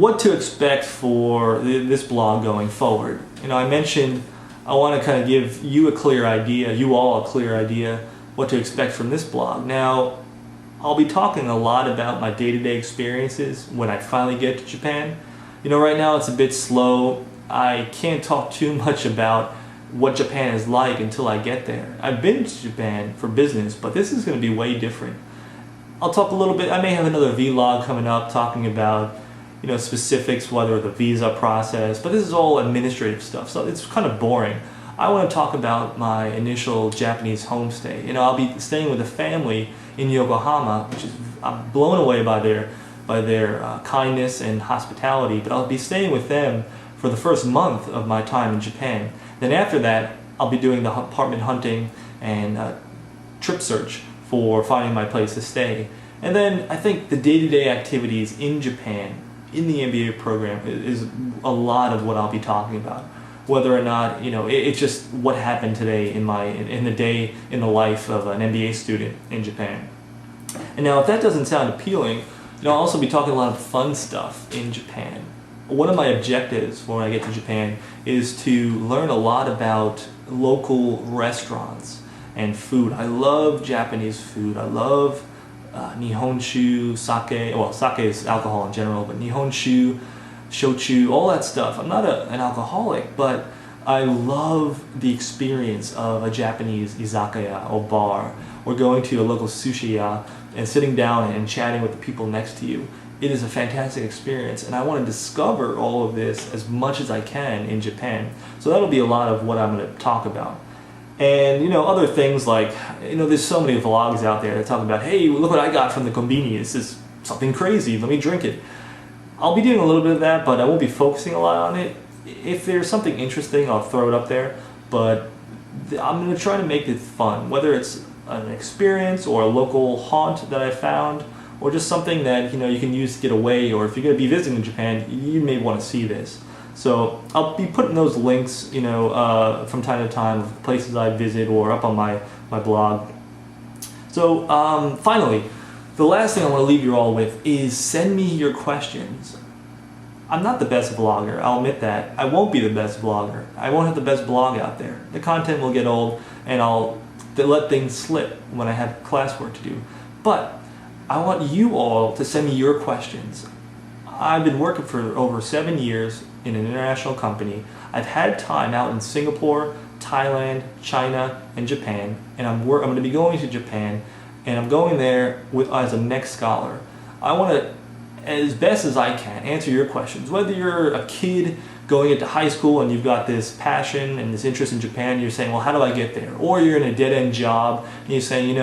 what to expect for this blog going forward. I mentioned I want to kind of give you a clear idea, you all a clear idea, what to expect from this blog. Now, I'll be talking a lot about my day-to-day experiences when I finally get to Japan. Right now it's a bit slow. I can't talk too much about what Japan is like until I get there. I've been to Japan for business, but this is going to be way different. I'll talk a little bit, I may have another vlog coming up talking about specifics, whether the visa process, but this is all administrative stuff, so it's kind of boring. I want to talk about my initial Japanese homestay. I'll be staying with a family in Yokohama, which is, I'm blown away by their kindness and hospitality, but I'll be staying with them for the first month of my time in Japan. Then after that, I'll be doing the apartment hunting and trip search for finding my place to stay. And then I think the day-to-day activities in Japan, in the MBA program, is a lot of what I'll be talking about. Whether or not, it's just what happened today in the day in the life of an MBA student in Japan. And now, if that doesn't sound appealing, I'll also be talking a lot of fun stuff in Japan. One of my objectives when I get to Japan is to learn a lot about local restaurants and food. I love Japanese food. I love Nihonshu, sake. Well, sake is alcohol in general, but Nihonshu, shochu, all that stuff. I'm not an alcoholic, but I love the experience of a Japanese izakaya or bar, or going to a local sushi-ya and sitting down and chatting with the people next to you. It is a fantastic experience, and I want to discover all of this as much as I can in Japan. So that'll be a lot of what I'm going to talk about. And other things like, there's so many vlogs out there that talk about, hey, look what I got from the konbini. This is something crazy, let me drink it. I'll be doing a little bit of that, but I won't be focusing a lot on it. If there's something interesting, I'll throw it up there, but I'm going to try to make it fun, whether it's an experience or a local haunt that I found, or just something that you can use to get away, or if you're going to be visiting Japan, you may want to see this. So I'll be putting those links, from time to time of places I visit or up on my blog. So finally, the last thing I want to leave you all with is send me your questions. I'm not the best vlogger, I'll admit that. I won't be the best vlogger. I won't have the best blog out there. The content will get old, and I'll let things slip when I have classwork to do. But I want you all to send me your questions. I've been working for over 7 years in an international company. I've had time out in Singapore, Thailand, China, and Japan, and I'm going to be going to Japan, and I'm going there as a next scholar. I want to, as best as I can, answer your questions. Whether you're a kid going into high school and you've got this passion and this interest in Japan, you're saying, well, how do I get there? Or you're in a dead-end job and you're saying,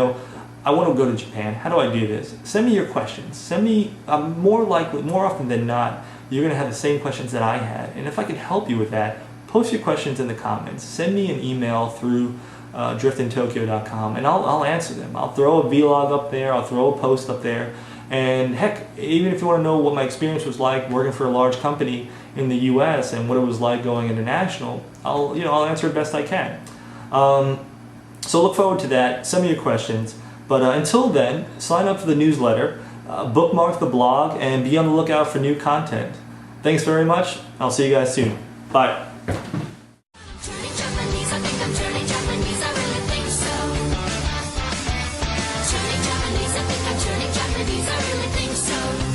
I want to go to Japan. How do I do this? Send me your questions. Send me, more often than not, you're going to have the same questions that I had. And if I can help you with that, post your questions in the comments. Send me an email through driftintokyo.com, and I'll answer them. I'll throw a vlog up there. I'll throw a post up there. And heck, even if you want to know what my experience was like working for a large company in the U.S. and what it was like going international, I'll answer it best I can. So look forward to that. Send me your questions. But until then, sign up for the newsletter, bookmark the blog, and be on the lookout for new content. Thanks very much. I'll see you guys soon. Bye. Turning Japanese, I think I'm turning Japanese, I really think so. Turning Japanese, I think I'm turning Japanese, I really think so.